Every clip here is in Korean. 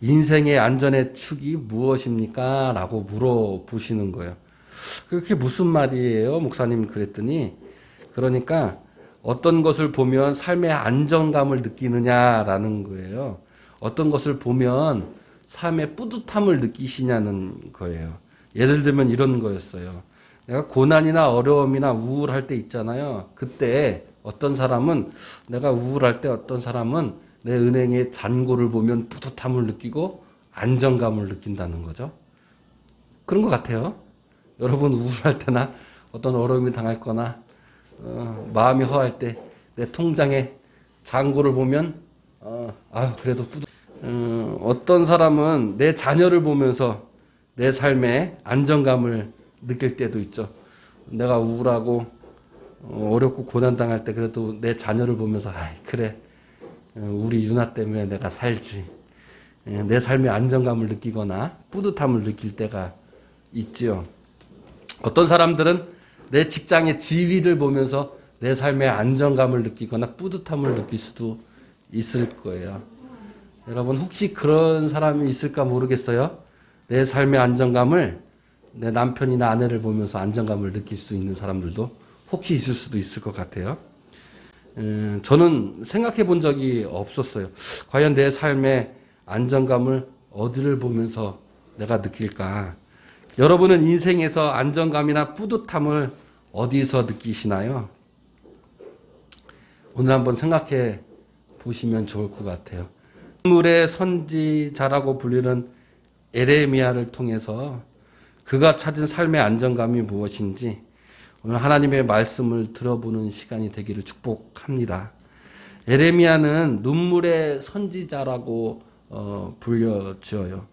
인생의 안전의 축이 무엇입니까? 라고 물어보시는 거예요. 그게 무슨 말이에요? 목사님 그랬더니, 그러니까 어떤 것을 보면 삶의 안정감을 느끼느냐라는 거예요. 어떤 것을 보면 삶의 뿌듯함을 느끼시냐는 거예요. 예를 들면 이런 거였어요. 내가 고난이나 어려움이나 우울할 때 있잖아요. 그때 어떤 사람은, 내가 우울할 때 어떤 사람은 내 은행의 잔고를 보면 뿌듯함을 느끼고 안정감을 느낀다는 거죠. 그런 것 같아요. 여러분 우울할 때나 어떤 어려움이 당할 거나 마음이 허할 때 내 통장에 잔고를 보면 그래도 뿌듯. 어떤 사람은 내 자녀를 보면서 내 삶에 안정감을 느낄 때도 있죠. 내가 우울하고 어렵고 고난당할 때 그래도 내 자녀를 보면서 그래 우리 유나 때문에 내가 살지. 내 삶의 안정감을 느끼거나 뿌듯함을 느낄 때가 있지요. 어떤 사람들은 내 직장의 지위를 보면서 내 삶의 안정감을 느끼거나 뿌듯함을 느낄 수도 있을 거예요. 여러분 혹시 그런 사람이 있을까 모르겠어요. 내 삶의 안정감을 내 남편이나 아내를 보면서 안정감을 느낄 수 있는 사람들도 혹시 있을 수도 있을 것 같아요. 저는 생각해 본 적이 없었어요. 과연 내 삶의 안정감을 어디를 보면서 내가 느낄까? 여러분은 인생에서 안정감이나 뿌듯함을 어디서 느끼시나요? 오늘 한번 생각해 보시면 좋을 것 같아요. 인물의 선지자라고 불리는 에레미야를 통해서 그가 찾은 삶의 안정감이 무엇인지 오늘 하나님의 말씀을 들어보는 시간이 되기를 축복합니다. 에레미야는 눈물의 선지자라고 불려지어요.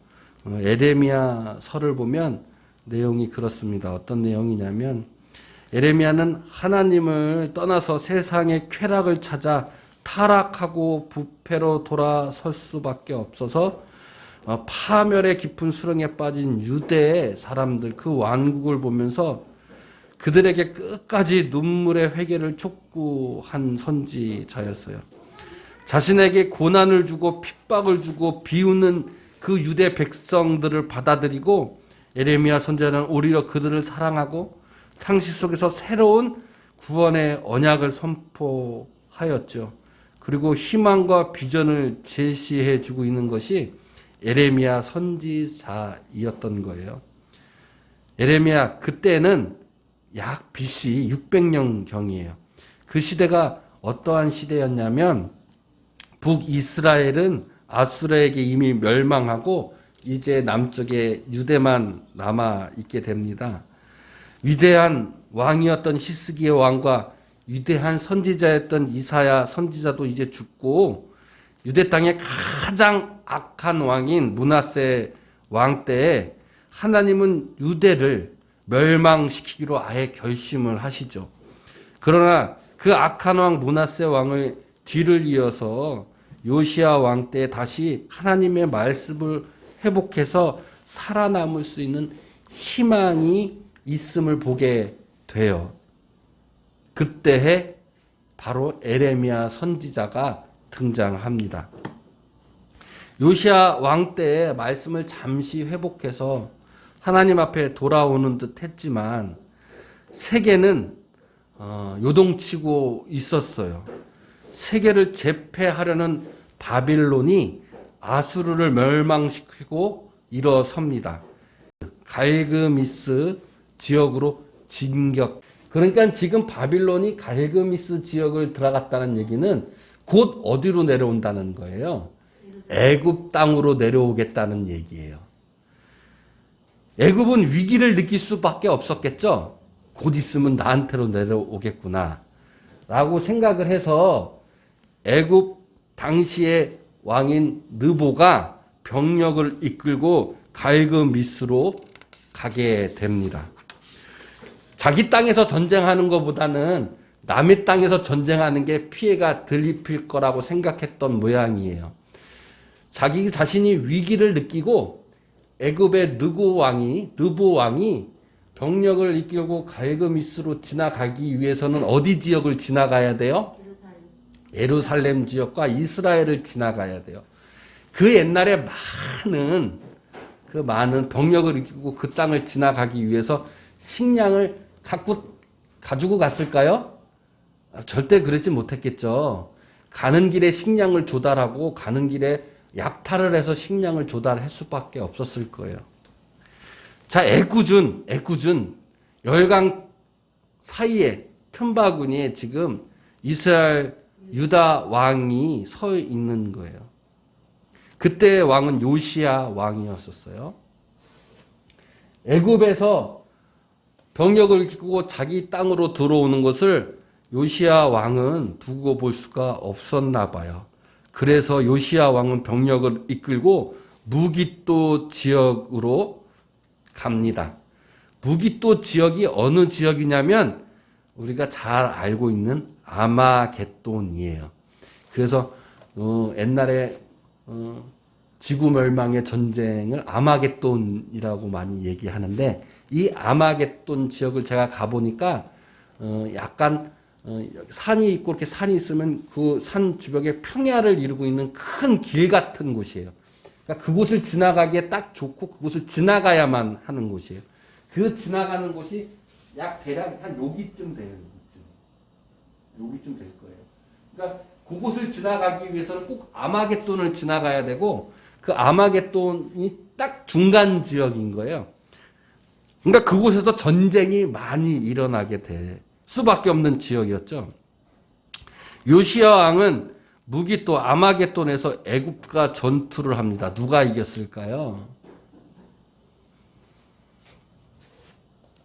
에레미야 서를 보면 내용이 그렇습니다. 어떤 내용이냐면 에레미야는 하나님을 떠나서 세상의 쾌락을 찾아 타락하고 부패로 돌아설 수밖에 없어서 파멸의 깊은 수렁에 빠진 유대의 사람들, 그 왕국을 보면서 그들에게 끝까지 눈물의 회개를 촉구한 선지자였어요. 자신에게 고난을 주고 핍박을 주고 비웃는 그 유대 백성들을 받아들이고 에레미야 선지자는 오히려 그들을 사랑하고 상실 속에서 새로운 구원의 언약을 선포하였죠. 그리고 희망과 비전을 제시해 주고 있는 것이 에레미야 선지자이었던 거예요. 에레미야 그때는 약 BC 600년경이에요. 그 시대가 어떠한 시대였냐면 북이스라엘은 아수르에게 이미 멸망하고 이제 남쪽에 유대만 남아있게 됩니다. 위대한 왕이었던 히스기야 왕과 위대한 선지자였던 이사야 선지자도 이제 죽고 유대 땅의 가장 악한 왕인 므낫세 왕 때에 하나님은 유대를 멸망시키기로 아예 결심을 하시죠. 그러나 그 악한 왕 므낫세 왕의 뒤를 이어서 요시야 왕 때 다시 하나님의 말씀을 회복해서 살아남을 수 있는 희망이 있음을 보게 돼요. 그때에 바로 에레미야 선지자가 등장합니다. 요시야 왕 때의 말씀을 잠시 회복해서 하나님 앞에 돌아오는 듯 했지만 세계는 요동치고 있었어요. 세계를 제패하려는 바빌론이 아수르를 멸망시키고 일어섭니다. 갈그미스 지역으로 진격. 그러니까 지금 바빌론이 갈그미스 지역을 들어갔다는 얘기는 곧 어디로 내려온다는 거예요? 애굽 땅으로 내려오겠다는 얘기예요. 애굽은 위기를 느낄 수밖에 없었겠죠. 곧 있으면 나한테로 내려오겠구나 라고 생각을 해서 애굽 당시의 왕인 느보가 병력을 이끌고 갈그미스로 가게 됩니다. 자기 땅에서 전쟁하는 것보다는 남의 땅에서 전쟁하는 게 피해가 덜 입힐 거라고 생각했던 모양이에요. 자기 자신이 위기를 느끼고 애굽의 느보 왕이 병력을 이끌고 갈그미스로 지나가기 위해서는 어디 지역을 지나가야 돼요? 예루살렘 지역과 이스라엘을 지나가야 돼요. 그 옛날에 많은 병력을 이기고 그 땅을 지나가기 위해서 식량을 가지고 갔을까요? 절대 그러지 못했겠죠. 가는 길에 식량을 조달하고 가는 길에 약탈을 해서 식량을 조달할 수밖에 없었을 거예요. 자, 애꿎은 열강 사이에 틈바구니에 지금 이스라엘 유다 왕이 서 있는 거예요. 그때 왕은 요시야 왕이었었어요. 애굽에서 병력을 이끌고 자기 땅으로 들어오는 것을 요시야 왕은 두고 볼 수가 없었나 봐요. 그래서 요시야 왕은 병력을 이끌고 무깃도 지역으로 갑니다. 무깃도 지역이 어느 지역이냐면 우리가 잘 알고 있는 아마겟돈이에요. 그래서 옛날에 지구 멸망의 전쟁을 아마겟돈이라고 많이 얘기하는데, 이 아마겟돈 지역을 제가 가보니까 약간 산이 있고 이렇게 산이 있으면 그 산 주변에 평야를 이루고 있는 큰 길 같은 곳이에요. 그러니까 그곳을 지나가기에 딱 좋고 그곳을 지나가야만 하는 곳이에요. 그 지나가는 곳이 약 대략 한 여기쯤 돼요. 여기쯤 될 거예요. 그러니까 그곳을 지나가기 위해서는 꼭 아마겟돈을 지나가야 되고, 그 아마겟돈이 딱 중간 지역인 거예요. 그러니까 그곳에서 전쟁이 많이 일어나게 될 수밖에 없는 지역이었죠. 요시야 왕은 무깃도 아마겟돈에서 애굽과 전투를 합니다. 누가 이겼을까요?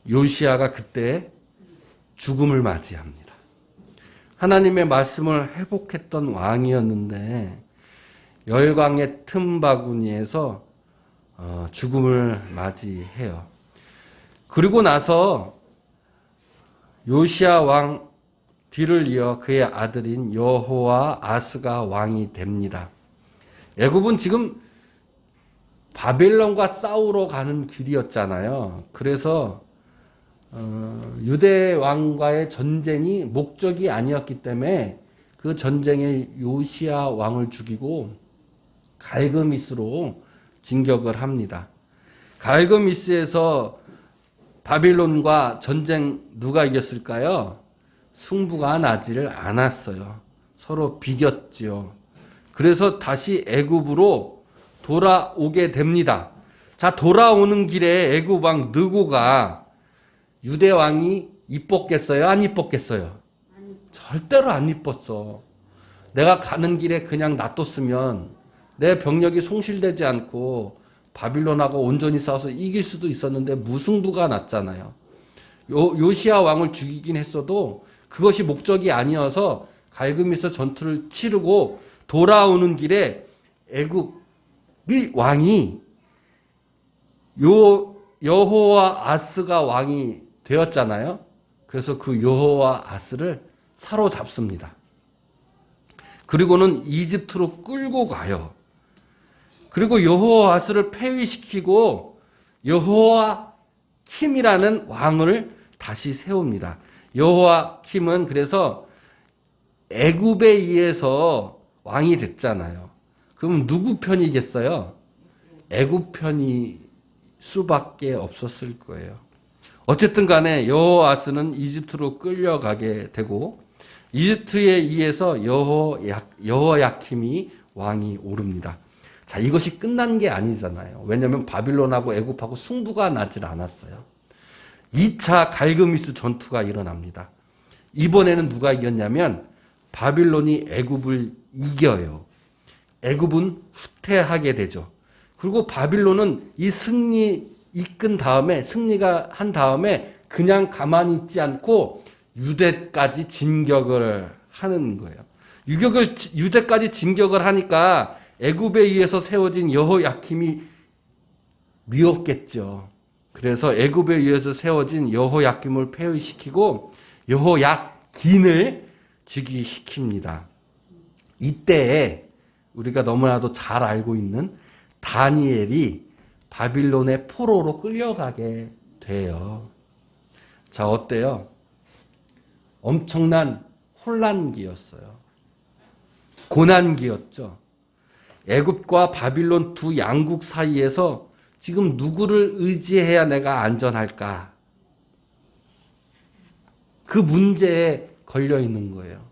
요시야가 그때 죽음을 맞이합니다. 하나님의 말씀을 회복했던 왕이었는데 열강의 틈바구니에서 죽음을 맞이해요. 그리고 나서 요시야 왕 뒤를 이어 그의 아들인 여호와 아스가 왕이 됩니다. 애굽은 지금 바벨론과 싸우러 가는 길이었잖아요. 그래서 유대 왕과의 전쟁이 목적이 아니었기 때문에 그 전쟁에 요시야 왕을 죽이고 갈그미스로 진격을 합니다. 갈그미스에서 바빌론과 전쟁 누가 이겼을까요? 승부가 나지를 않았어요. 서로 비겼지요. 그래서 다시 애굽으로 돌아오게 됩니다. 자, 돌아오는 길에 애굽 왕 느고가 유대 왕이 이뻤겠어요? 안 이뻤겠어요? 절대로 안 이뻤어. 내가 가는 길에 그냥 놔뒀으면 내 병력이 송실되지 않고 바빌론하고 온전히 싸워서 이길 수도 있었는데 무승부가 났잖아요. 요시야 왕을 죽이긴 했어도 그것이 목적이 아니어서 갈그미스 전투를 치르고 돌아오는 길에 애굽의 왕이 여호와 아스가 왕이 되었잖아요. 그래서 그 여호와 아스를 사로잡습니다. 그리고는 이집트로 끌고 가요. 그리고 여호와 아스를 폐위시키고 여호와 킴이라는 왕을 다시 세웁니다. 여호와 킴은 그래서 애굽에 의해서 왕이 됐잖아요. 그럼 누구 편이겠어요? 애굽 편이 수밖에 없었을 거예요. 어쨌든 간에 여호아스는 이집트로 끌려가게 되고 이집트에 의해서 여호야킴이 왕이 오릅니다. 자, 이것이 끝난 게 아니잖아요. 왜냐하면 바빌론하고 애굽하고 승부가 나질 않았어요. 2차 갈그미스 전투가 일어납니다. 이번에는 누가 이겼냐면 바빌론이 애굽을 이겨요. 애굽은 후퇴하게 되죠. 그리고 바빌론은 이 승리가 한 다음에 그냥 가만히 있지 않고 유대까지 진격을 하는 거예요. 유대까지 진격을 하니까 애굽에 의해서 세워진 여호야킴이 미웠겠죠. 그래서 애굽에 의해서 세워진 여호야킴을 폐위시키고 여호야긴을 즉위시킵니다. 이때에 우리가 너무나도 잘 알고 있는 다니엘이 바빌론의 포로로 끌려가게 돼요. 자, 어때요? 엄청난 혼란기였어요. 고난기였죠. 애굽과 바빌론 두 양국 사이에서 지금 누구를 의지해야 내가 안전할까? 그 문제에 걸려 있는 거예요.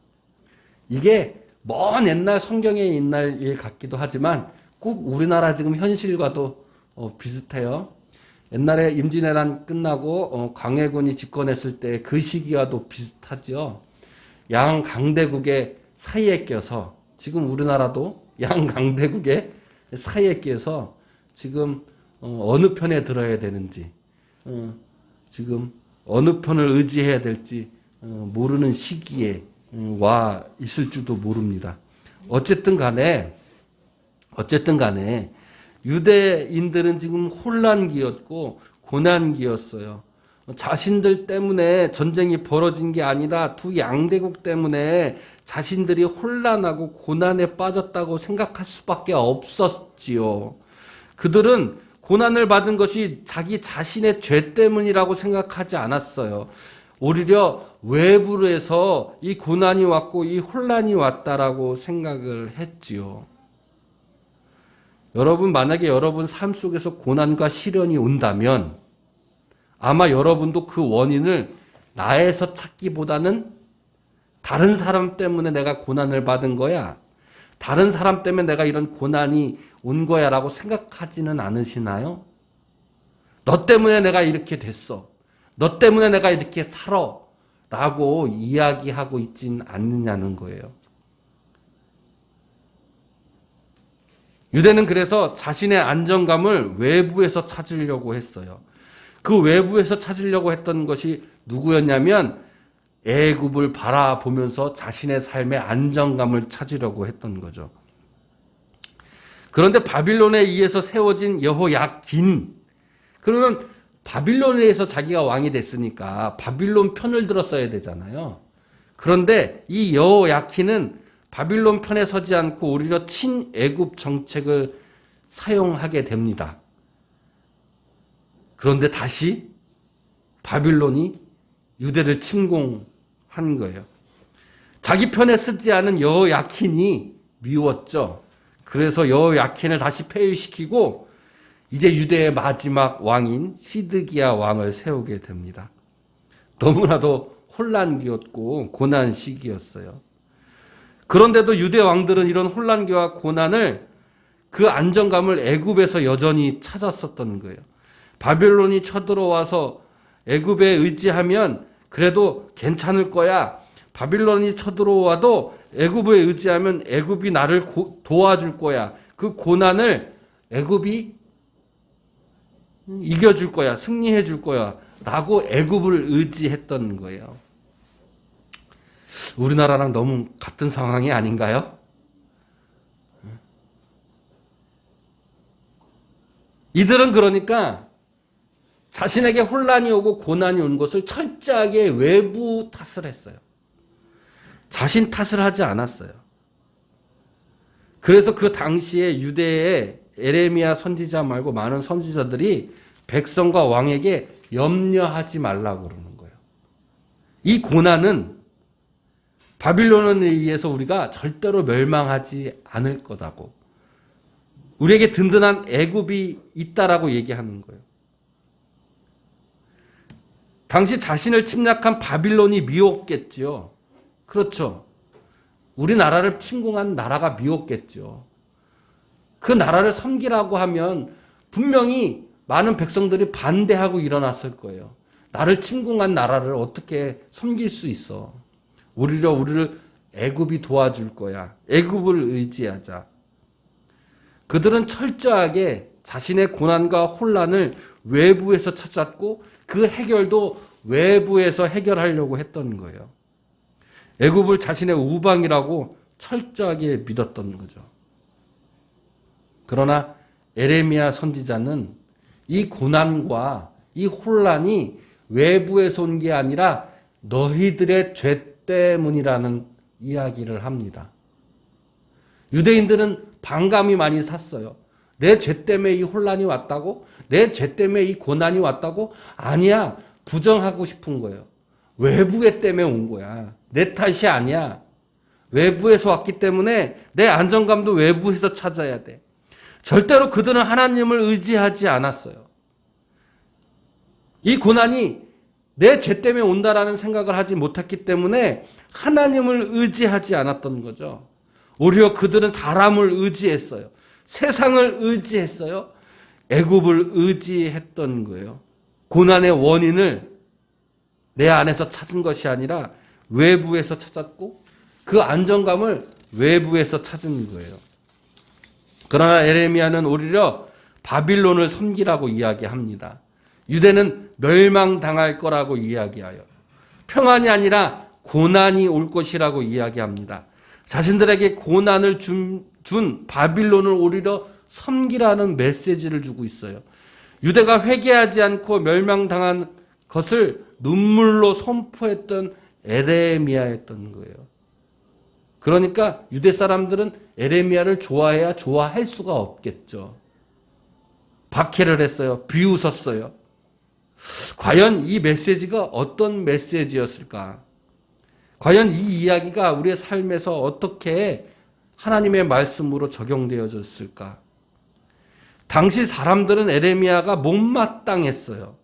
이게 먼 옛날 성경에 있는 일 같기도 하지만 꼭 우리나라 지금 현실과도 비슷해요. 옛날에 임진왜란 끝나고 광해군이 집권했을 때 그 시기와도 비슷하죠. 양 강대국의 사이에 껴서 지금 우리나라도 양 강대국의 사이에 껴서 지금 어느 편에 들어야 되는지 지금 어느 편을 의지해야 될지 모르는 시기에 와 있을지도 모릅니다. 어쨌든 간에 유대인들은 지금 혼란기였고 고난기였어요. 자신들 때문에 전쟁이 벌어진 게 아니라 두 양대국 때문에 자신들이 혼란하고 고난에 빠졌다고 생각할 수밖에 없었지요. 그들은 고난을 받은 것이 자기 자신의 죄 때문이라고 생각하지 않았어요. 오히려 외부로 해서 이 고난이 왔고 이 혼란이 왔다라고 생각을 했지요. 여러분, 만약에 여러분 삶 속에서 고난과 시련이 온다면 아마 여러분도 그 원인을 나에서 찾기보다는 다른 사람 때문에 내가 고난을 받은 거야, 다른 사람 때문에 내가 이런 고난이 온 거야 라고 생각하지는 않으시나요? 너 때문에 내가 이렇게 됐어, 너 때문에 내가 이렇게 살아 라고 이야기하고 있진 않느냐는 거예요. 유대는 그래서 자신의 안정감을 외부에서 찾으려고 했어요. 그 외부에서 찾으려고 했던 것이 누구였냐면 애굽을 바라보면서 자신의 삶의 안정감을 찾으려고 했던 거죠. 그런데 바빌론에 의해서 세워진 여호야긴, 그러면 바빌론에 의해서 자기가 왕이 됐으니까 바빌론 편을 들었어야 되잖아요. 그런데 이 여호야긴은 바빌론 편에 서지 않고 오히려 친애굽 정책을 사용하게 됩니다. 그런데 다시 바빌론이 유대를 침공한 거예요. 자기 편에 쓰지 않은 여호야킨이 미웠죠. 그래서 여호야킨을 다시 폐위시키고 이제 유대의 마지막 왕인 시드기야 왕을 세우게 됩니다. 너무나도 혼란기였고 고난 시기였어요. 그런데도 유대 왕들은 이런 혼란기와 고난을, 그 안정감을 애굽에서 여전히 찾았었던 거예요. 바빌론이 쳐들어와서 애굽에 의지하면 그래도 괜찮을 거야. 바빌론이 쳐들어와도 애굽에 의지하면 애굽이 나를 도와줄 거야. 그 고난을 애굽이 이겨줄 거야. 승리해 줄 거야. 라고 애굽을 의지했던 거예요. 우리나라랑 너무 같은 상황이 아닌가요? 이들은 그러니까 자신에게 혼란이 오고 고난이 온 것을 철저하게 외부 탓을 했어요. 자신 탓을 하지 않았어요. 그래서 그 당시에 유대의 에레미야 선지자 말고 많은 선지자들이 백성과 왕에게 염려하지 말라고 그러는 거예요. 이 고난은 바빌론에 의해서 우리가 절대로 멸망하지 않을 거다고, 우리에게 든든한 애굽이 있다라고 얘기하는 거예요. 당시 자신을 침략한 바빌론이 미웠겠죠. 그렇죠. 우리나라를 침공한 나라가 미웠겠죠. 그 나라를 섬기라고 하면 분명히 많은 백성들이 반대하고 일어났을 거예요. 나를 침공한 나라를 어떻게 섬길 수 있어. 오히려 우리를 애굽이 도와줄 거야. 애굽을 의지하자. 그들은 철저하게 자신의 고난과 혼란을 외부에서 찾았고 그 해결도 외부에서 해결하려고 했던 거예요. 애굽을 자신의 우방이라고 철저하게 믿었던 거죠. 그러나 에레미야 선지자는 이 고난과 이 혼란이 외부에서 온 게 아니라 너희들의 죄 때문이라는 이야기를 합니다. 유대인들은 반감이 많이 샀어요. 내 죄 때문에 이 혼란이 왔다고? 내 죄 때문에 이 고난이 왔다고? 아니야. 부정하고 싶은 거예요. 외부의 때문에 온 거야. 내 탓이 아니야. 외부에서 왔기 때문에 내 안정감도 외부에서 찾아야 돼. 절대로 그들은 하나님을 의지하지 않았어요. 이 고난이 내 죄 때문에 온다라는 생각을 하지 못했기 때문에 하나님을 의지하지 않았던 거죠. 오히려 그들은 사람을 의지했어요. 세상을 의지했어요. 애굽을 의지했던 거예요. 고난의 원인을 내 안에서 찾은 것이 아니라 외부에서 찾았고 그 안정감을 외부에서 찾은 거예요. 그러나 에레미야는 오히려 바빌론을 섬기라고 이야기합니다. 유대는 멸망당할 거라고 이야기하여 평안이 아니라 고난이 올 것이라고 이야기합니다. 자신들에게 고난을 준 바빌론을 오히려 섬기라는 메시지를 주고 있어요. 유대가 회개하지 않고 멸망당한 것을 눈물로 선포했던 에레미야였던 거예요. 그러니까 유대 사람들은 에레미야를 좋아해야 좋아할 수가 없겠죠. 박해를 했어요. 비웃었어요. 과연 이 메시지가 어떤 메시지였을까? 과연 이 이야기가 우리의 삶에서 어떻게 하나님의 말씀으로 적용되어졌을까? 당시 사람들은 에레미야가 못마땅했어요.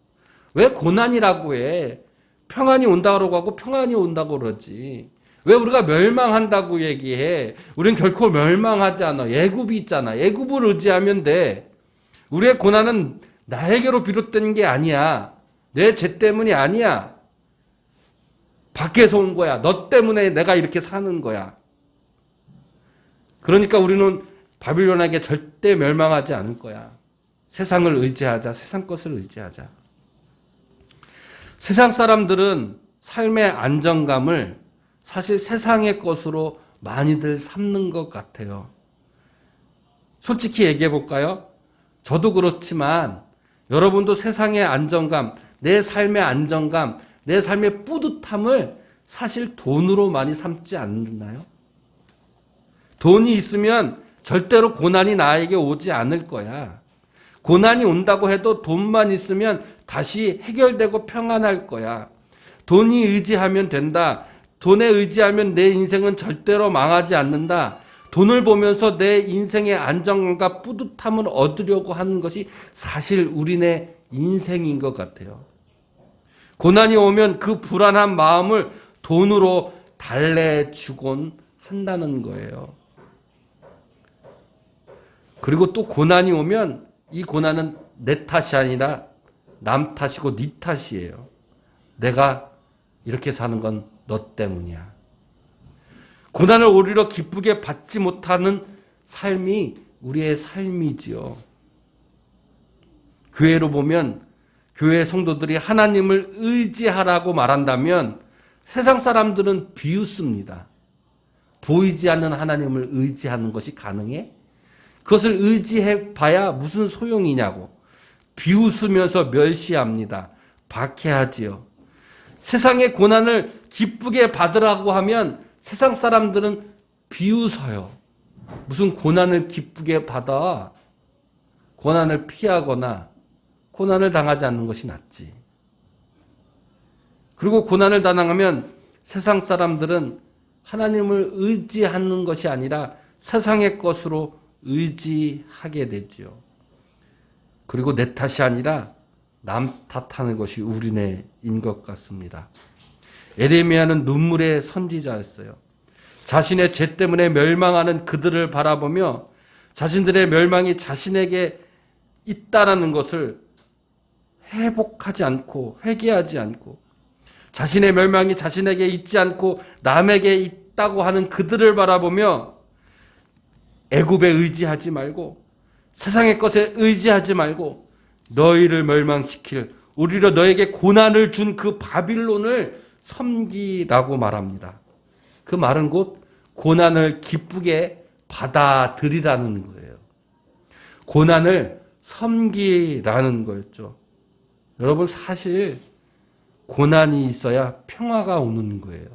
왜 고난이라고 해? 평안이 온다고 하고 평안이 온다고 그러지. 왜 우리가 멸망한다고 얘기해? 우린 결코 멸망하지 않아. 애굽이 있잖아. 애굽을 의지하면 돼. 우리의 고난은 나에게로 비롯된 게 아니야. 내 죄 때문이 아니야. 밖에서 온 거야. 너 때문에 내가 이렇게 사는 거야. 그러니까 우리는 바빌론에게 절대 멸망하지 않을 거야. 세상을 의지하자. 세상 것을 의지하자. 세상 사람들은 삶의 안정감을 사실 세상의 것으로 많이들 삼는 것 같아요. 솔직히 얘기해 볼까요? 저도 그렇지만 여러분도 세상의 안정감, 내 삶의 안정감, 내 삶의 뿌듯함을 사실 돈으로 많이 삼지 않나요? 돈이 있으면 절대로 고난이 나에게 오지 않을 거야. 고난이 온다고 해도 돈만 있으면 다시 해결되고 평안할 거야. 돈이 의지하면 된다. 돈에 의지하면 내 인생은 절대로 망하지 않는다. 돈을 보면서 내 인생의 안정감과 뿌듯함을 얻으려고 하는 것이 사실 우리네 인생인 것 같아요. 고난이 오면 그 불안한 마음을 돈으로 달래주곤 한다는 거예요. 그리고 또 고난이 오면 이 고난은 내 탓이 아니라 남 탓이고 네 탓이에요. 내가 이렇게 사는 건 너 때문이야. 고난을 오히려 기쁘게 받지 못하는 삶이 우리의 삶이지요. 교회로 보면 교회 성도들이 하나님을 의지하라고 말한다면 세상 사람들은 비웃습니다. 보이지 않는 하나님을 의지하는 것이 가능해? 그것을 의지해 봐야 무슨 소용이냐고 비웃으면서 멸시합니다. 박해하지요. 세상의 고난을 기쁘게 받으라고 하면 세상 사람들은 비웃어요. 무슨 고난을 기쁘게 받아? 고난을 피하거나 고난을 당하지 않는 것이 낫지. 그리고 고난을 당하면 세상 사람들은 하나님을 의지하는 것이 아니라 세상의 것으로 의지하게 되죠. 그리고 내 탓이 아니라 남 탓하는 것이 우리네인 것 같습니다. 에레미야는 눈물의 선지자였어요. 자신의 죄 때문에 멸망하는 그들을 바라보며 자신들의 멸망이 자신에게 있다라는 것을 회복하지 않고 회개하지 않고 자신의 멸망이 자신에게 있지 않고 남에게 있다고 하는 그들을 바라보며 애굽에 의지하지 말고 세상의 것에 의지하지 말고 너희를 멸망시킬 오히려 너에게 고난을 준 그 바빌론을 섬기라고 말합니다. 그 말은 곧 고난을 기쁘게 받아들이라는 거예요. 고난을 섬기라는 거였죠. 여러분 사실 고난이 있어야 평화가 오는 거예요.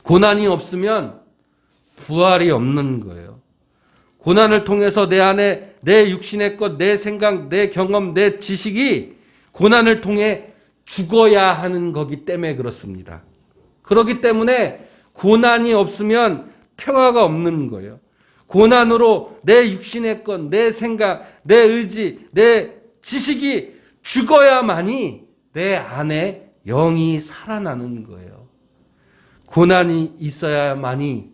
고난이 없으면 부활이 없는 거예요. 고난을 통해서 내 안에 내 육신의 것, 내 생각, 내 경험, 내 지식이 고난을 통해 죽어야 하는 거기 때문에 그렇습니다. 그렇기 때문에 고난이 없으면 평화가 없는 거예요. 고난으로 내 육신의 것, 내 생각, 내 의지, 내 지식이 죽어야만이 내 안에 영이 살아나는 거예요. 고난이 있어야만이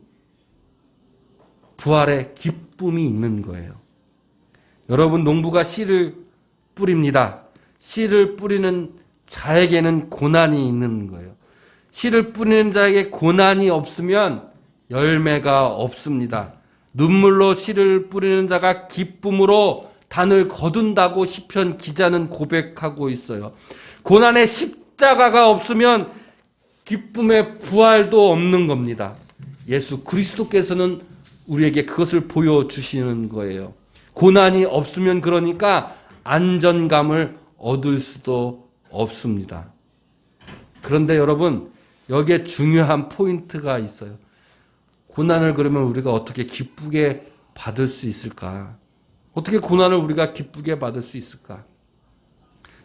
부활의 기쁨이 있는 거예요. 여러분, 농부가 씨를 뿌립니다. 씨를 뿌리는 자에게는 고난이 있는 거예요. 씨를 뿌리는 자에게 고난이 없으면 열매가 없습니다. 눈물로 씨를 뿌리는 자가 기쁨으로 단을 거둔다고 시편 기자는 고백하고 있어요. 고난의 십자가가 없으면 기쁨의 부활도 없는 겁니다. 예수 그리스도께서는 우리에게 그것을 보여주시는 거예요. 고난이 없으면 그러니까 안전감을 얻을 수도 없습니다. 그런데 여러분, 여기에 중요한 포인트가 있어요. 고난을 그러면 우리가 어떻게 기쁘게 받을 수 있을까? 어떻게 고난을 우리가 기쁘게 받을 수 있을까?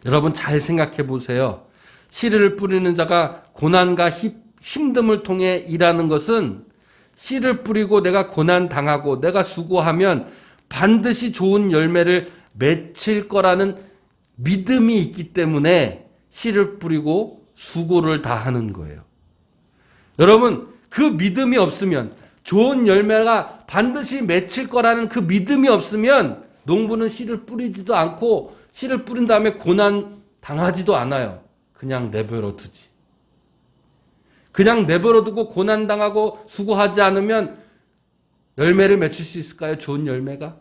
여러분, 잘 생각해 보세요. 씨를 뿌리는 자가 고난과 힘듦을 통해 일하는 것은 씨를 뿌리고 내가 고난 당하고 내가 수고하면 반드시 좋은 열매를 맺힐 거라는 믿음이 있기 때문에 씨를 뿌리고 수고를 다 하는 거예요. 여러분, 그 믿음이 없으면, 좋은 열매가 반드시 맺힐 거라는 그 믿음이 없으면 농부는 씨를 뿌리지도 않고 씨를 뿌린 다음에 고난 당하지도 않아요. 그냥 내버려 두지. 그냥 내버려 두고 고난 당하고 수고하지 않으면 열매를 맺힐 수 있을까요? 좋은 열매가?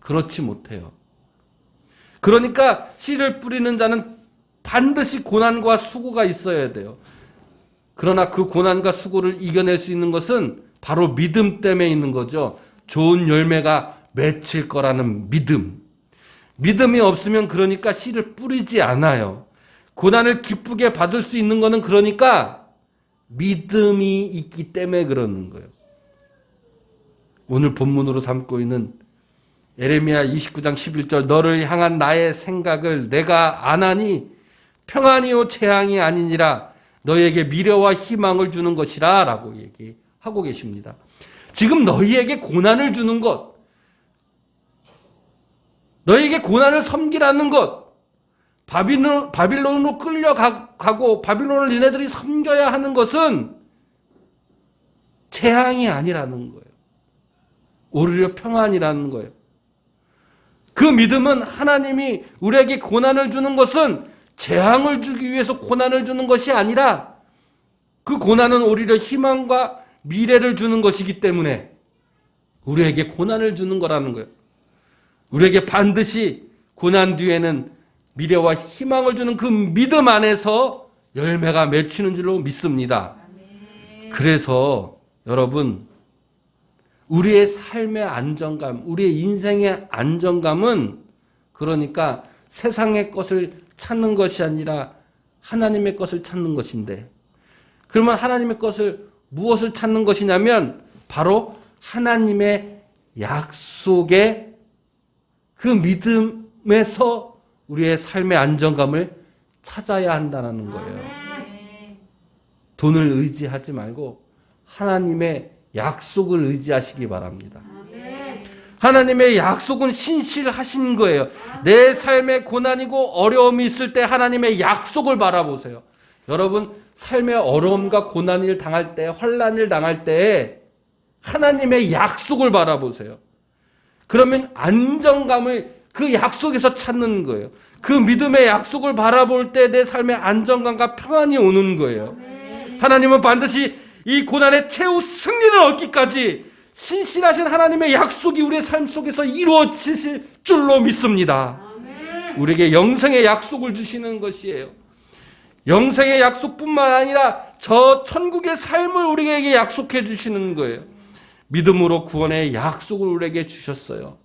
그렇지 못해요. 그러니까 씨를 뿌리는 자는 반드시 고난과 수고가 있어야 돼요. 그러나 그 고난과 수고를 이겨낼 수 있는 것은 바로 믿음 때문에 있는 거죠. 좋은 열매가 맺힐 거라는 믿음. 믿음이 없으면 그러니까 씨를 뿌리지 않아요. 고난을 기쁘게 받을 수 있는 것은 그러니까 믿음이 있기 때문에 그러는 거예요. 오늘 본문으로 삼고 있는 예레미야 29장 11절, 너를 향한 나의 생각을 내가 아나니 평안이요 재앙이 아니니라, 너희에게 미래와 희망을 주는 것이라 라고 얘기하고 계십니다. 지금 너희에게 고난을 주는 것, 너희에게 고난을 섬기라는 것, 바빌론으로 끌려가고 바빌론을 니네들이 섬겨야 하는 것은 재앙이 아니라는 거예요. 오히려 평안이라는 거예요. 그 믿음은 하나님이 우리에게 고난을 주는 것은 재앙을 주기 위해서 고난을 주는 것이 아니라 그 고난은 오히려 희망과 미래를 주는 것이기 때문에 우리에게 고난을 주는 거라는 거예요. 우리에게 반드시 고난 뒤에는 미래와 희망을 주는 그 믿음 안에서 열매가 맺히는 줄로 믿습니다. 그래서 여러분, 우리의 삶의 안정감, 우리의 인생의 안정감은 그러니까 세상의 것을 찾는 것이 아니라 하나님의 것을 찾는 것인데, 그러면 하나님의 것을 무엇을 찾는 것이냐면 바로 하나님의 약속의 그 믿음에서 우리의 삶의 안정감을 찾아야 한다는 거예요. 돈을 의지하지 말고 하나님의 약속을 의지하시기 바랍니다. 하나님의 약속은 신실하신 거예요. 내 삶에 고난이고 어려움이 있을 때 하나님의 약속을 바라보세요. 여러분, 삶의 어려움과 고난을 당할 때, 환난을 당할 때 하나님의 약속을 바라보세요. 그러면 안정감을 그 약속에서 찾는 거예요. 그 믿음의 약속을 바라볼 때 내 삶의 안정감과 평안이 오는 거예요. 하나님은 반드시 이 고난의 최후 승리를 얻기까지 신실하신 하나님의 약속이 우리의 삶 속에서 이루어지실 줄로 믿습니다. 우리에게 영생의 약속을 주시는 것이에요. 영생의 약속뿐만 아니라 저 천국의 삶을 우리에게 약속해 주시는 거예요. 믿음으로 구원의 약속을 우리에게 주셨어요.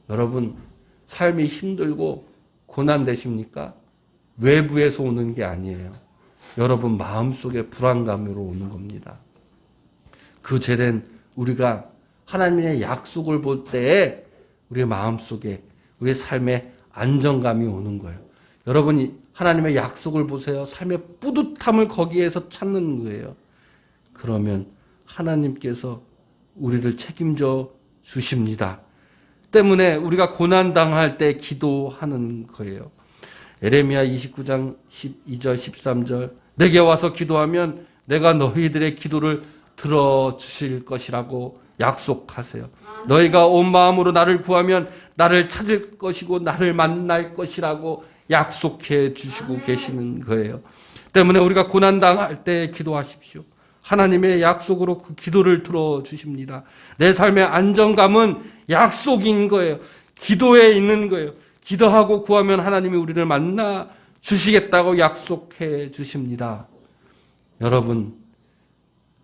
여러분, 삶이 힘들고 고난되십니까? 외부에서 오는 게 아니에요. 여러분 마음속에 불안감으로 오는 겁니다. 그 죄된 우리가 하나님의 약속을 볼 때에 우리의 마음속에 우리의 삶에 안정감이 오는 거예요. 여러분이 하나님의 약속을 보세요. 삶의 뿌듯함을 거기에서 찾는 거예요. 그러면 하나님께서 우리를 책임져 주십니다. 때문에 우리가 고난당할 때 기도하는 거예요. 에레미야 29장 12절 13절 내게 와서 기도하면 내가 너희들의 기도를 들어주실 것이라고 약속하세요. 너희가 온 마음으로 나를 구하면 나를 찾을 것이고 나를 만날 것이라고 약속해 주시고 계시는 거예요. 때문에 우리가 고난당할 때 기도하십시오. 하나님의 약속으로 그 기도를 들어주십니다. 내 삶의 안정감은 약속인 거예요. 기도에 있는 거예요. 기도하고 구하면 하나님이 우리를 만나 주시겠다고 약속해 주십니다. 여러분,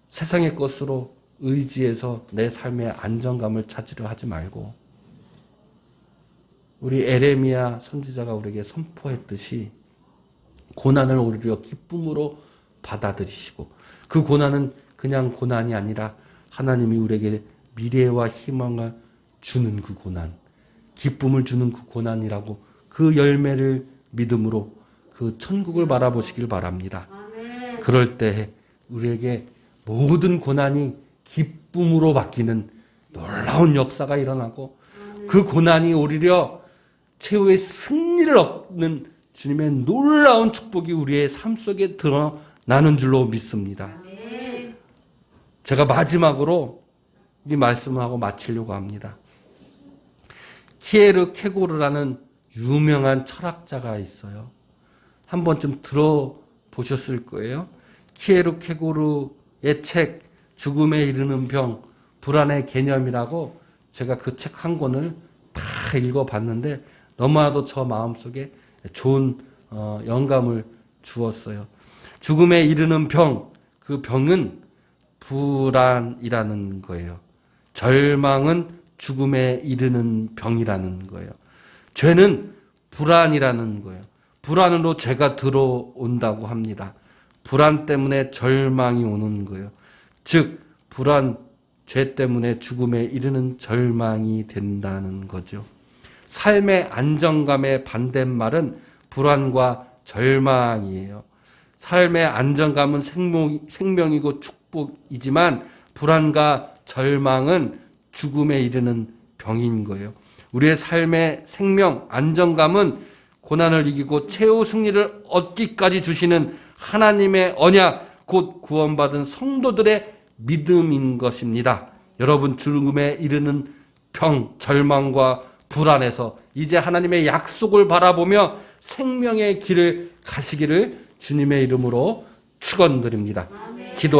세상의 것으로 의지해서 내 삶의 안정감을 찾으려 하지 말고 우리 에레미야 선지자가 우리에게 선포했듯이 고난을 오히려 기쁨으로 받아들이시고 그 고난은 그냥 고난이 아니라 하나님이 우리에게 미래와 희망을 주는 그 고난, 기쁨을 주는 그 고난이라고 그 열매를 믿음으로 그 천국을 바라보시길 바랍니다. 그럴 때 우리에게 모든 고난이 기쁨으로 바뀌는 놀라운 역사가 일어나고 그 고난이 오히려 최후의 승리를 얻는 주님의 놀라운 축복이 우리의 삶 속에 드러나는 줄로 믿습니다. 제가 마지막으로 이 말씀하고 마치려고 합니다. 키에르 케고르라는 유명한 철학자가 있어요. 한 번쯤 들어보셨을 거예요. 키에르 케고르의 책 죽음에 이르는 병, 불안의 개념이라고 제가 그 책 한 권을 다 읽어봤는데 너무나도 저 마음속에 좋은 영감을 주었어요. 죽음에 이르는 병, 그 병은 불안이라는 거예요. 절망은 죽음에 이르는 병이라는 거예요. 죄는 불안이라는 거예요. 불안으로 죄가 들어온다고 합니다. 불안 때문에 절망이 오는 거예요. 즉 불안, 죄 때문에 죽음에 이르는 절망이 된다는 거죠. 삶의 안정감의 반대말은 불안과 절망이에요. 삶의 안정감은 생명이고 축복이지만 불안과 절망은 죽음에 이르는 병인 거예요. 우리의 삶의 생명, 안정감은 고난을 이기고 최후 승리를 얻기까지 주시는 하나님의 언약, 곧 구원받은 성도들의 믿음인 것입니다. 여러분, 죽음에 이르는 병, 절망과 불안에서 이제 하나님의 약속을 바라보며 생명의 길을 가시기를 주님의 이름으로 축원드립니다.